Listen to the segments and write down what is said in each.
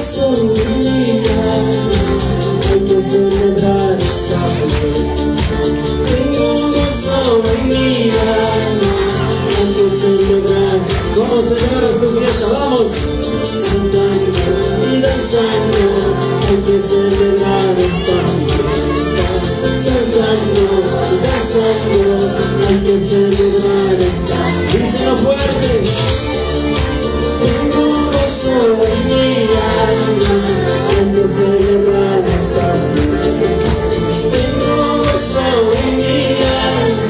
gozo en mi alma, hay que celebrar esta fiesta. Tengo gozo en mi alma, hay que celebrar. ¿Cómo celebras tu fiesta? Vamos. Saltando y danzando, hay que celebrar esta fiesta. Saltando y danzando, hay que celebrar esta fiesta. Díselo fuerte. Tengo gozo en mi alma, hay que celebrar esta fiesta. Tengo gozo en mi alma,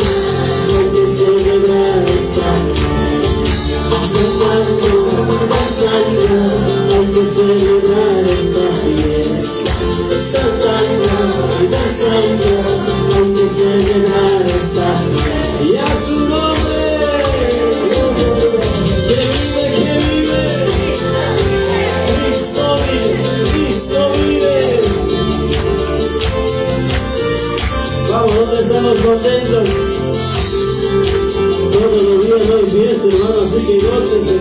hay que celebrar esta fiesta. Saltando, danzando, hay que celebrar esta fiesta. Saltando y danzando, hay que celebrar esta fiesta. Y a su nombre, que vive, Cristo vive, Cristo vive. Vamos, ¿dónde estamos contentos? Todos los días no hay fiesta, hermano, así que gócese.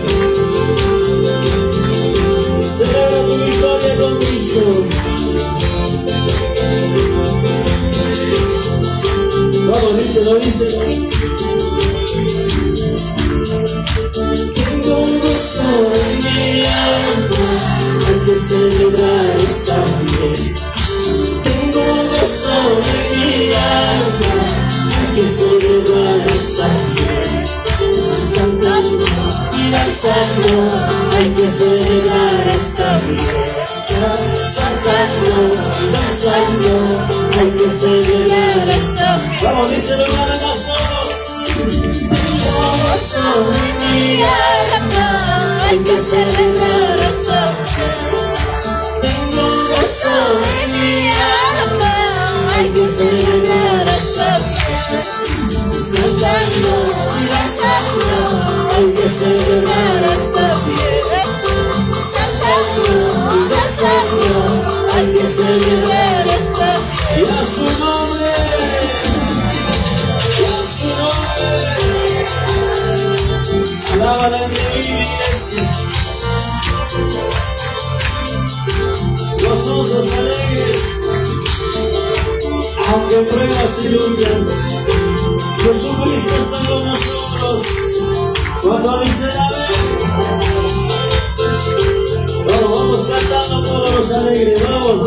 Celebra tu victoria con Cristo. Vamos, díselo, díselo. Tengo un gozo en mi alma, hay que celebrar esta fiesta. Tengo un gozo en mi alma, hay que celebrar esta fiesta. Saltando y danzando, hay que celebrar esta fiesta. Saltando y danzando, hay que celebrar esta fiesta. Vamos, díselo, hermanas, todos. Tengo gozo en mi alma, hay que celebrar esta fiesta. Tengo gozo en mi alma, hay que celebrar esta fiesta. Saltando y danzando, hay que celebrar esta fiesta. Saltando y danzando, hay que celebrar esta fiesta. Y a su nombre, y a su nombre, alábala en mi iglesia. Gozosos, alegres, aunque pruebas y luchas, Jesucristo está con nosotros. Cuando dice amén, vamos cantando todos los alegres, vamos.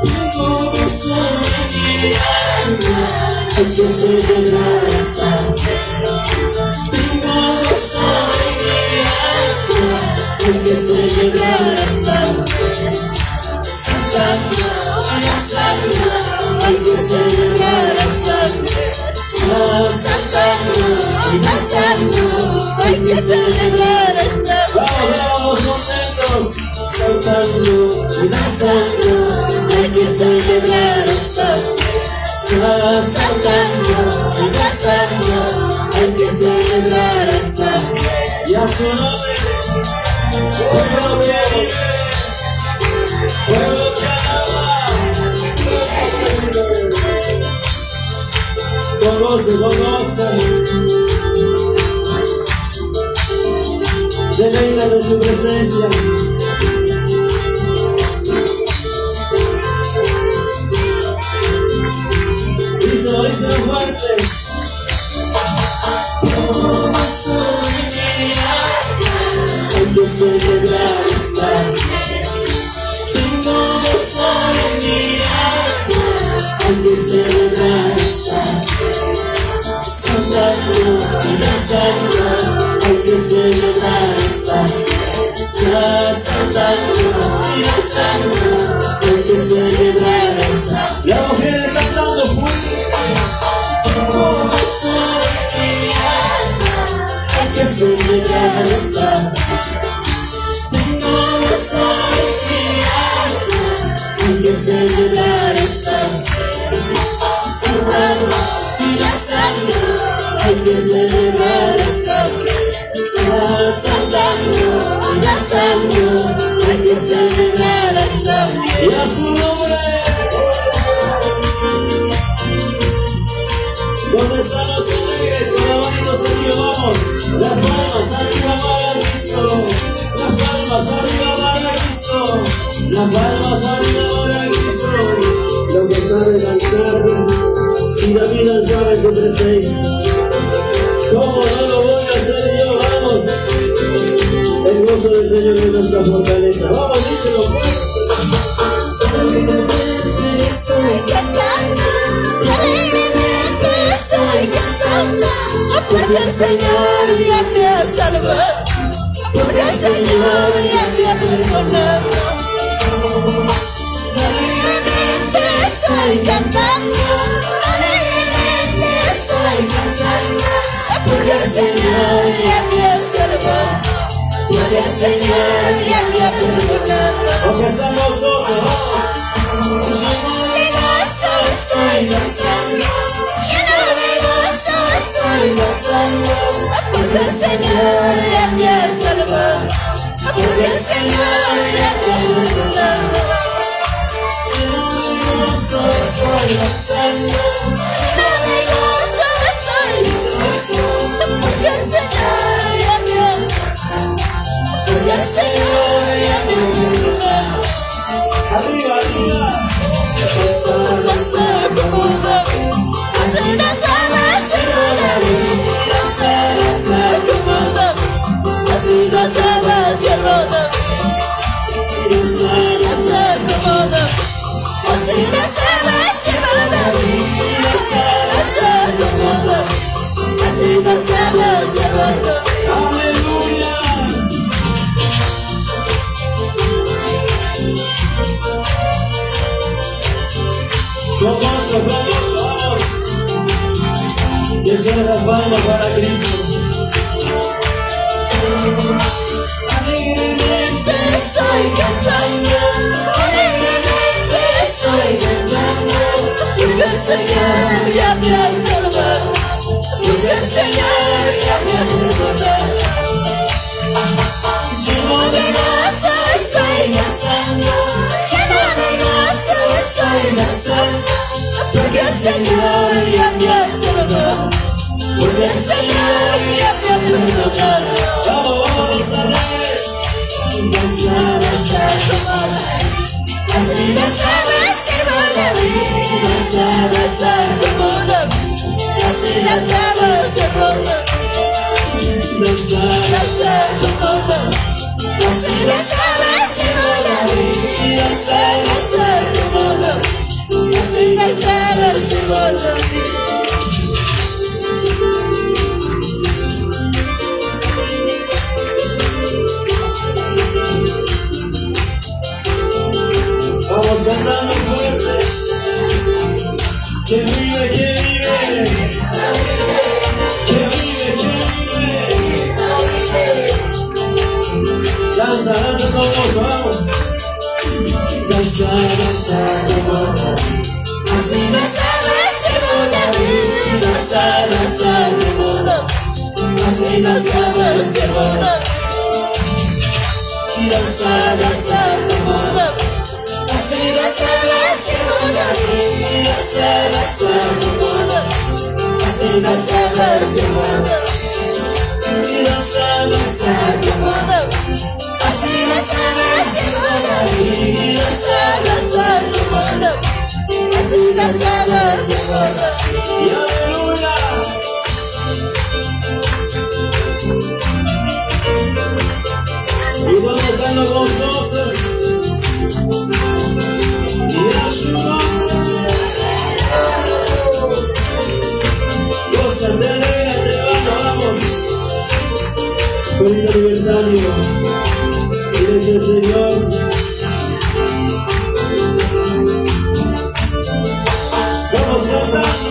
Tengo gozo en mi alma, hay que celebrar esta fiesta. Tengo gozo en mi alma, hay que celebrar esta fiesta. Saltando y danzando, hay que celebrar esta fiesta. Saltando y danzando, hay que celebrar esta fiesta. Vamos, contentos. Saltando y danzando, hay que celebrar esta fiesta. Saltando y danzando, hay que celebrar esta fiesta. Y a su nombre, pueblo que vive, pueblo que alaba. Con gozo, deleita de su presencia. Díselo, díselo fuerte. Tengo gozo en mi alma, hay que celebrar esta fiesta. Tengo gozo en mi alma, hay que celebrar esta fiesta. Saltando y danzando, hay que celebrar esta fiesta. Saltando y danzando, hay que celebrar esta fiesta. La mujer cantando fuerte. Tengo gozo en mi alma, hay que celebrar esta fiesta. Tengo gozo en mi alma, hay que celebrar esta fiesta. Saltando y danzando, hay que celebrar esta fiesta. Saltando y danzando, hay que celebrar esta fiesta. Y a su nombre, ¿dónde están los alegres con las manitos arriba? Vamos, las manos arriba para Cristo. palmas arriba para Cristo. Las palmas arriba para Cristo. Lo que sabe danzar, si David danzaba en su presencia, ¿cómo no lo voy a hacer yo? Vamos. El gozo del Señor es nuestra fortaleza. Vamos, díselo. Alegremente estoy cantando, alegremente estoy cantando, porque el Señor ya me ha salvado, porque el Señor ya me ha perdonado. Alegremente estoy cantando, alegremente estoy cantando, porque el Señor ya me ha salvado, porque el Señor ya me ha perdonado. Porque estamos gozosos, estoy danzando, lleno de gozo estoy danzando, porque el Señor ya me ha salvado, porque el Señor ya me ha perdonado. Lleno de gozo estoy danzando, lleno de gozo estoy danzando, porque el Señor ya me ha salvado, porque el Señor ya me ha perdonado. Arriba, arriba. Danza como David, así danzaba el siervo David. Danza como David, así danzaba el siervo David. Danza como David, así danzaba el siervo David. Danza como David, así danzaba el siervo David. Aleluya. Vamos, que sean las palmas para Cristo. Alegremente estoy cantando, alegremente estoy cantando, porque el Señor ya me ha salvado, porque el Señor ya me ha perdonado. Lleno de gozo estoy danzando, lleno de gozo estoy danzando, porque el Señor ya me ha salvado, porque el Señor ya me ha perdonado. Vamos a ver, danza, danza como David, así danzaba el siervo David. Danza, danza como David, así danzaba el siervo David. Danza, danza como David, así danzaba el siervo David. Danza, danza como David, así danzaba el siervo David. Vamos cantando fuerte. Que vive, que vive. Que vive, que vive. Danza, danza todos, vamos. Danza, danza como David, así danzaba el siervo David. Danza, danza como David, así danzaba el siervo David. Danza, danza como David, así danzaba el siervo David. Danza, danza como David, así danzaba el siervo David. Danza, danza como David, así danzaba el siervo David. Danza, danza como David, así danzaba el siervo David. Y aleluya. Y vamos cantando gozosos. Y a su nombre. Gózate, alégrate, vamos. Feliz aniversario. Iglesia del Señor. Vamos cantando.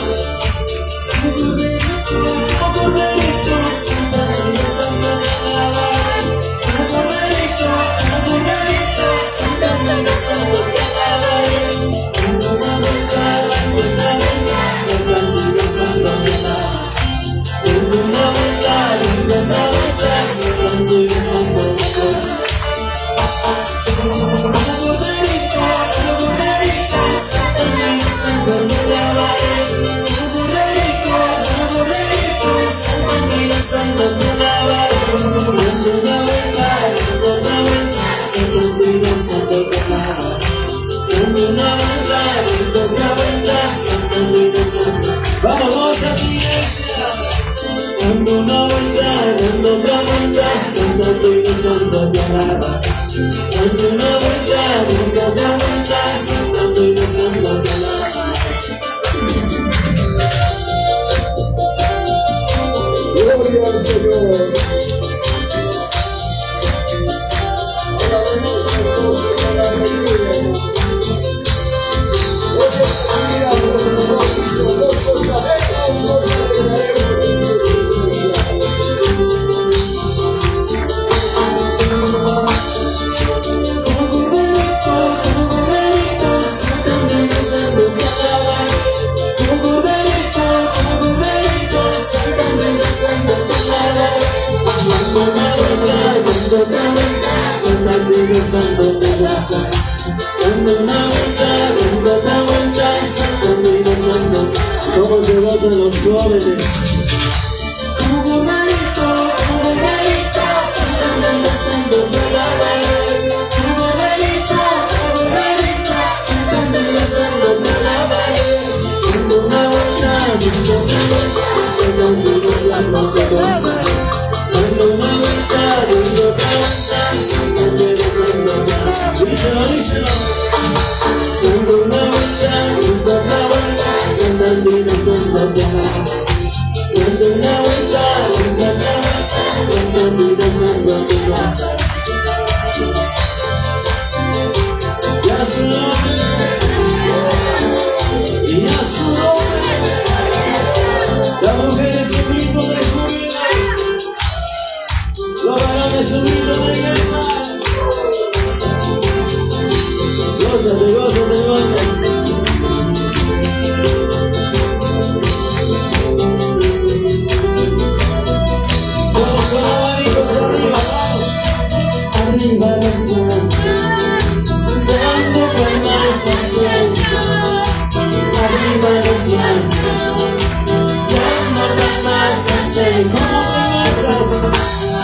alaba. Dando una vuelta, dando otra vuelta, saltando y gozando, te alaba. Gloria al Señor. Saltando de casa, dando una vuelta, dando otra vuelta, saltando y gozando. ¿Cómo se gozan los jóvenes? Como bonito, saltando y gozando de la pared. Como bonito, saltando y gozando de la pared. Dando una vuelta, dando otra vuelta, saltando y gozando de casa. Dando una vuelta, dando otra vuelta, saltando y gozando. Díselo, díselo. Dando una vuelta, dando otra vuelta, saltando y gozando. Dando una vuelta, dando otra vuelta, saltando y gozando. Ya su nombre, y a su nombre, la mujer es un grito de júbilo. Los varones un grito de guerra. Gózate, gózate, gózate. Vamos con abanicos arriba, vamos. Arriba las manos, dando palmas al cielo. Arriba las manos, dando palmas al cielo. ¿Cómo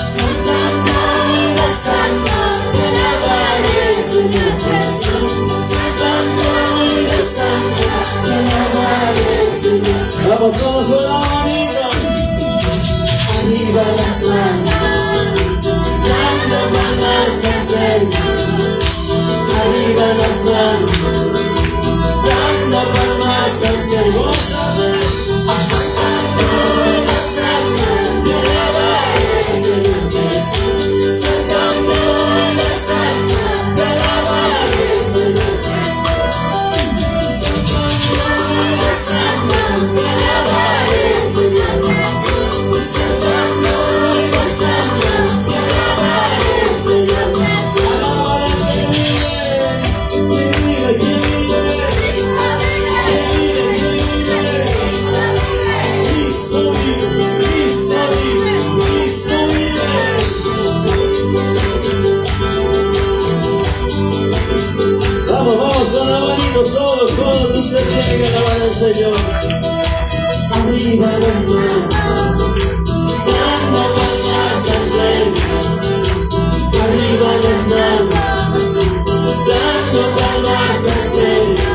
saltando y gozando, te alabaré, Señor Jesús. Saltando y gozando, te alabaré, Señor. Vamos todos con la manita. Arriba las manos, dando palmas al cielo. Arriba las manos, dando palmas al cielo. Saltando y gozando, te alabaré, Señor Jesús. Saltando y gozando, te alabaré, Señor Jesús. Saltando y gozando, te alabaré, Señor Jesús. Saltando y gozando, te alabaré, Señor Jesús. Alabara que vive, que vive, Cristo vive, Cristo vive, Cristo vive. Vamos, vamos con la manito, todos tú se tiene que alabar al Señor. Arriba las manos, dando palmas al cielo. Arriba las manos, dando palmas al cielo.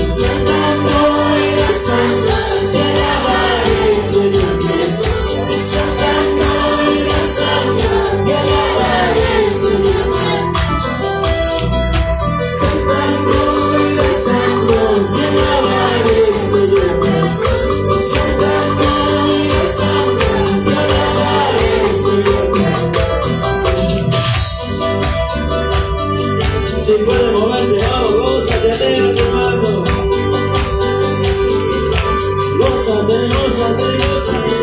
Saltando y gozando, te alabaré, Señor Jesús. Saltando y gozando, te alabaré, Señor Jesús. Saltando y gozando, te alabaré, Señor Jesús. Saltando y gozando, te alabaré, Señor Jesús. Si puedes moverte, vamos, gózate, alégrate, hermano. Gózate, gózate, gózate.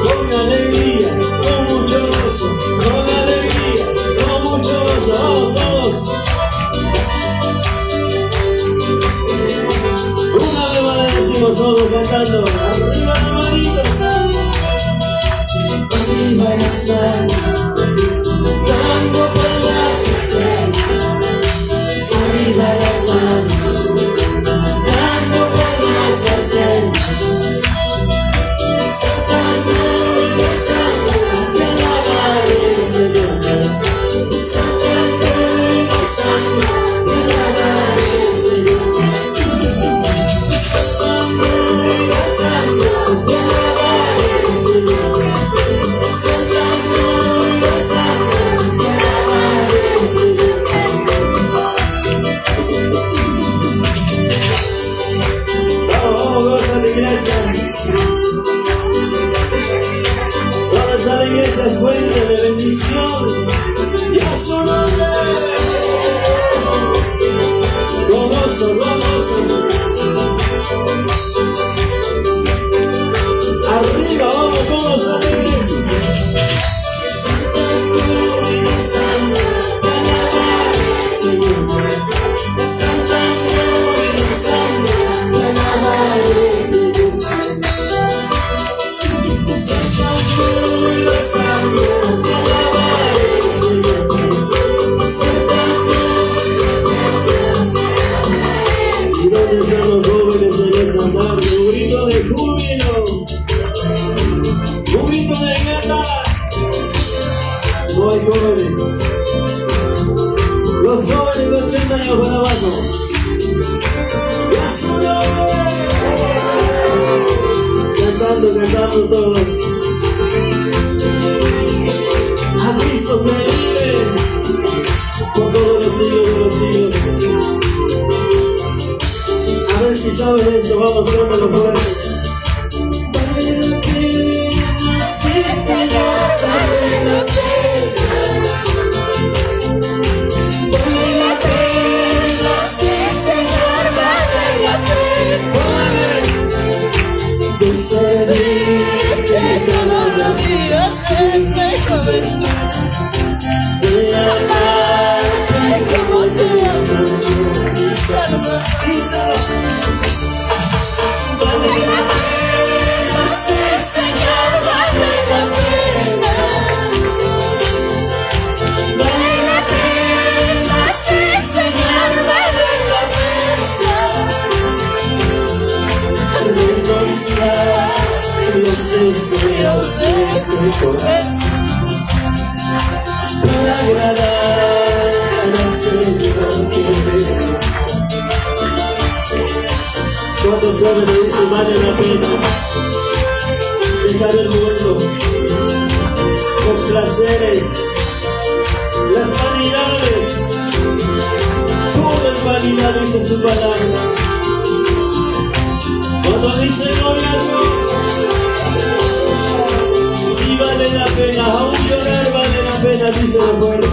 Con alegría, con mucho gozo. Con alegría, con mucho gozo. Vamos, vamos. Una vez más le decimos todos cantando. Arriba la manito. Arriba las manos, dando palmas al cielo. Arriba las manos, dando palmas al cielo. Saltando y gozando, te alabaré, Señor Jesús. Saltando y gozando, te alabaré, Señor Jesús. Saltando y gozando, te alabaré, Señor Jesús. Bienvenidas a la iglesia Fuente de Bendición y a su nombre. Gozoso, gozoso. Arriba, vamos con los alegres. Santa Cruz, Santa, Señor. Santa Cruz, Santa, Señor. Santa Cruz, Santa, ¿y dónde están los jóvenes en esta tarde? Un grito de júbilo, un grito de guerra. No hay jóvenes. Los jóvenes de 80 años para abajo. Y a su nombre. Cantando todos. A Cristo que vive por todos los siglos de los siglos. A ver si saben esto, vamos, cántalo fuerte. Vale la pena, sí Señor, vale la pena. Vale la pena, sí Señor, vale la pena. De servirte todos los días de mi juventud. De amarte como te amo yo, mi salva. Vale la pena, sí Señor, vale la pena. Vale la pena, sí Señor, vale la pena. Renunciar los deseos de este corazón para agradar al Señor que me ama. ¿Cuántos jóvenes dicen vale la pena dejar el mundo, los placeres, las vanidades? Todo es vanidad, dice su palabra. Cuando dice gloria a Dios, si vale la pena, aún llorar vale la pena, dice el pueblo.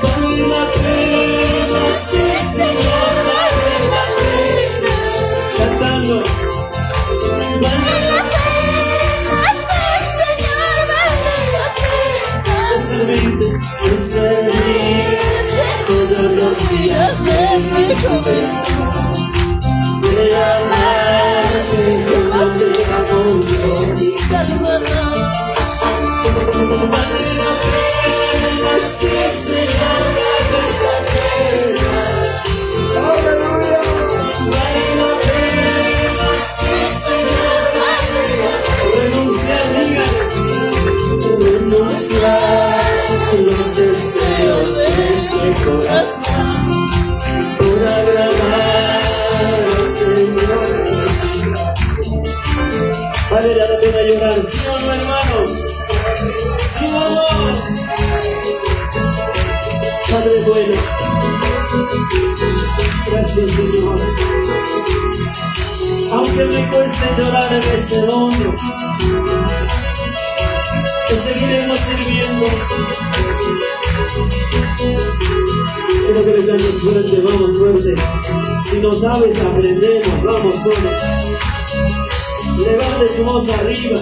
Vale la pena, sí Señor, vale la pena. Cantando. Vale la pena, sí Señor, vale la pena. De servirte todos los días de mi juventud. De amarte como te amo yo, mi Salvador. Vale la pena, sí Señor, vale la pena. Aleluya. Vale la pena, sí Señor, vale la pena. Renunciar, diga. Renunciar los deseos de este corazón por agradar al Señor. Vale la pena llorar, ¿sí o no, hermanos? ¿Sí o no? Padre bueno, gracias Señor. Aunque me cueste llorar en este mundo, te seguiremos sirviendo. Quiero que le cantes fuerte, vamos fuerte. Si no sabes, aprendemos, vamos todos. Levante su voz arriba.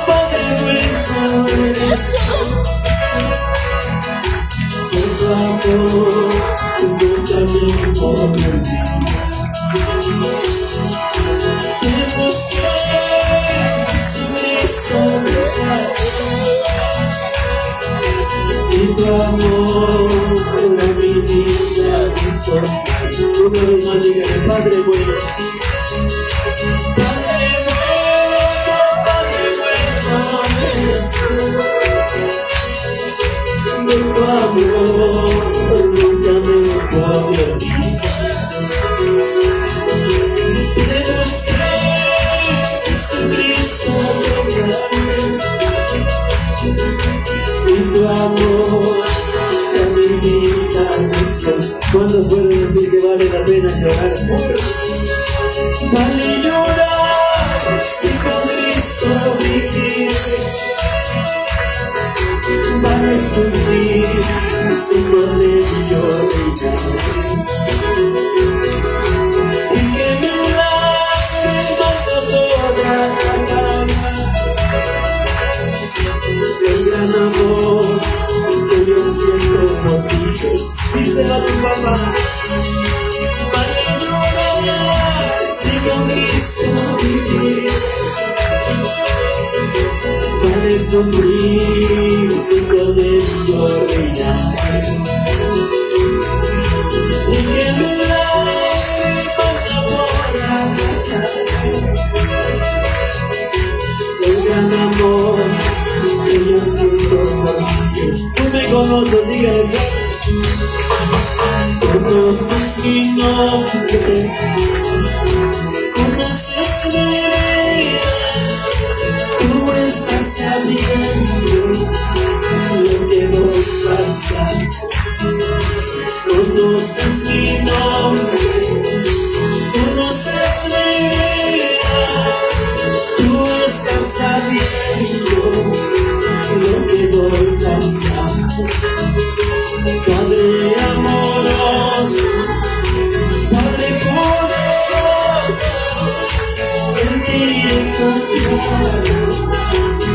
Padre bueno, eres por tu amor, tu camino por mí. Te busqué, Jesucristo, y tu amor para mi vida disfrutar. Una vez más dígale, Padre bueno. Padre bueno eres tú. De tu amor nunca me podré olvidar. Te busqué, Si con Cristo vivir, vale sufrir, si con Él yo reinar. Y que mi lágrimas no podrán calmar el gran amor que yo siento por ti. Díselo a tu mamá. Vale llorar, si con Cristo vivir, vale sufrir, si con Él yo reinar. Y que mi lágrimas no podrán callar el gran amor que yo siento por ti. Tú me conoces, dígale fuerte. Conoces mi nombre, conoces mi vida, tú estás sabiendo lo que voy pasando. Conoces mi nombre, conoces mi vida, tú estás sabiendo lo que voy pasando. Padre amoroso, Padre poderoso, en ti he confiado,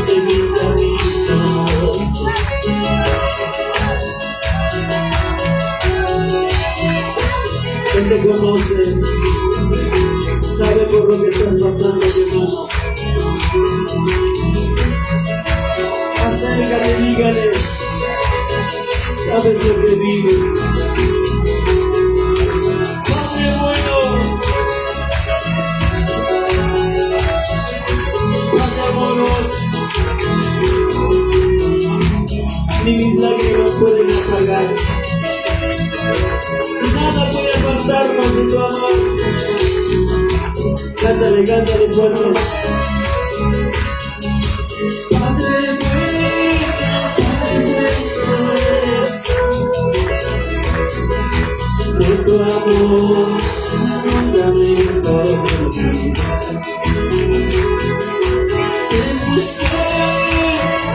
en mi camino. Él te conoce, sabe por lo que estás pasando, mi hermano. Acércate, dígale. Sabes lo que vive. Padre bueno, Padre amoroso, ni mis lágrimas pueden apagar, nada puede apartarnos de tu amor. Cántale, cántale fuerte. Padre bueno, de tu amor nunca me encontré. Te busqué,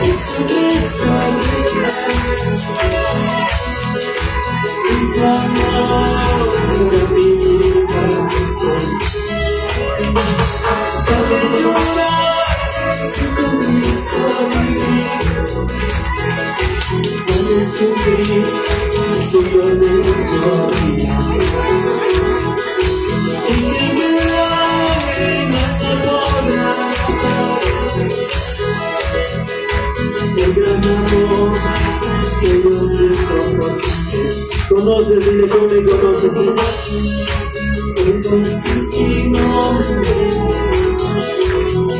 Jesucristo, y tu amor a ti me conquistó. Dame llorar, si con Cristo viví, dame sufrir, si con Él yo reinar. Y que mi lágrimas no podrán calmar el gran amor que yo siento por ti. Conoces, dile tú me conoces, Señor. Conoces mi nombre,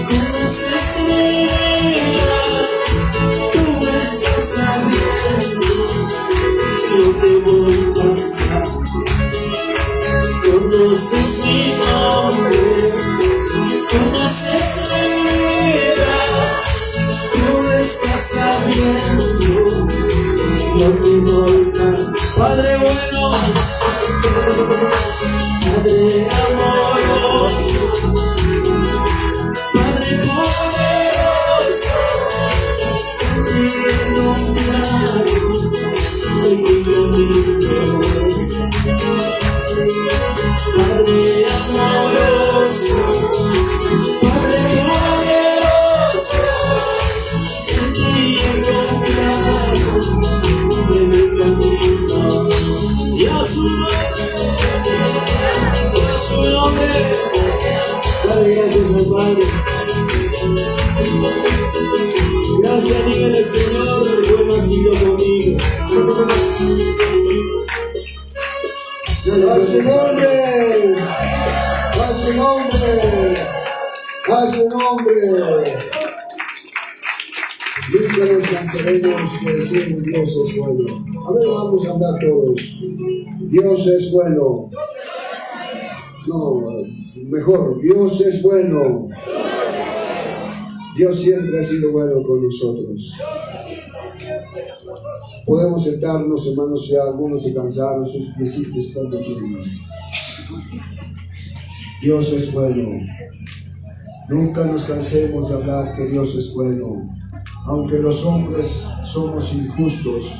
conoces mi vida, tú estás sabiendo lo que voy pasando. Conoces mi nombre, conoces mi vida, tú estás sabiendo lo que voy pasando. Padre bueno, Padre amoroso, Padre poderoso, en ti he confiado, en mi camino. Padre amoroso, Padre poderoso, en ti he confiado, en mi camino. Dios su nombre, dale gracias al Padre. Gracias, dígale Señor, bueno has sido conmigo. A su nombre, a su nombre, a su nombre. Nunca nos cansaremos de decir Dios es bueno. A ver, vamos a andar todos. Dios es bueno. No, mejor, Dios es bueno. Dios siempre ha sido bueno con nosotros. Podemos sentarnos, hermanos, ya algunos se cansaron, sus piecitos están aquí. Dios es bueno. Nunca nos cansemos de hablar que Dios es bueno. Aunque los hombres somos injustos,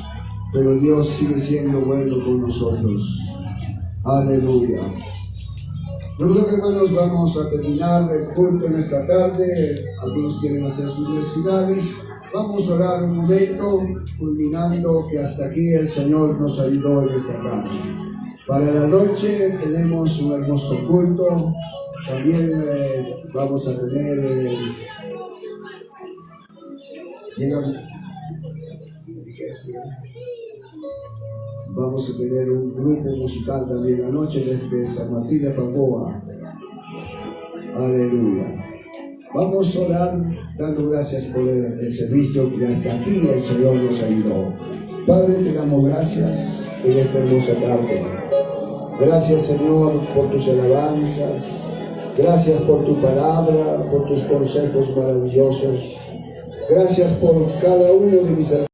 pero Dios sigue siendo bueno con nosotros. Aleluya. Yo creo que, hermanos, vamos a terminar el culto en esta tarde. Algunos quieren hacer sus necesidades. Vamos a orar un momento, culminando que hasta aquí el Señor nos ayudó en esta tarde. Para la noche tenemos un hermoso culto. También vamos a tener... Vamos a tener un grupo musical también anoche desde San Martín de Papoa. Aleluya. Vamos a orar dando gracias por el servicio que hasta aquí el Señor nos ayudó. Padre, te damos gracias en esta hermosa tarde. Gracias, Señor, por tus alabanzas. Gracias por tu palabra, por tus consejos maravillosos. Gracias por cada uno de mis hermanos.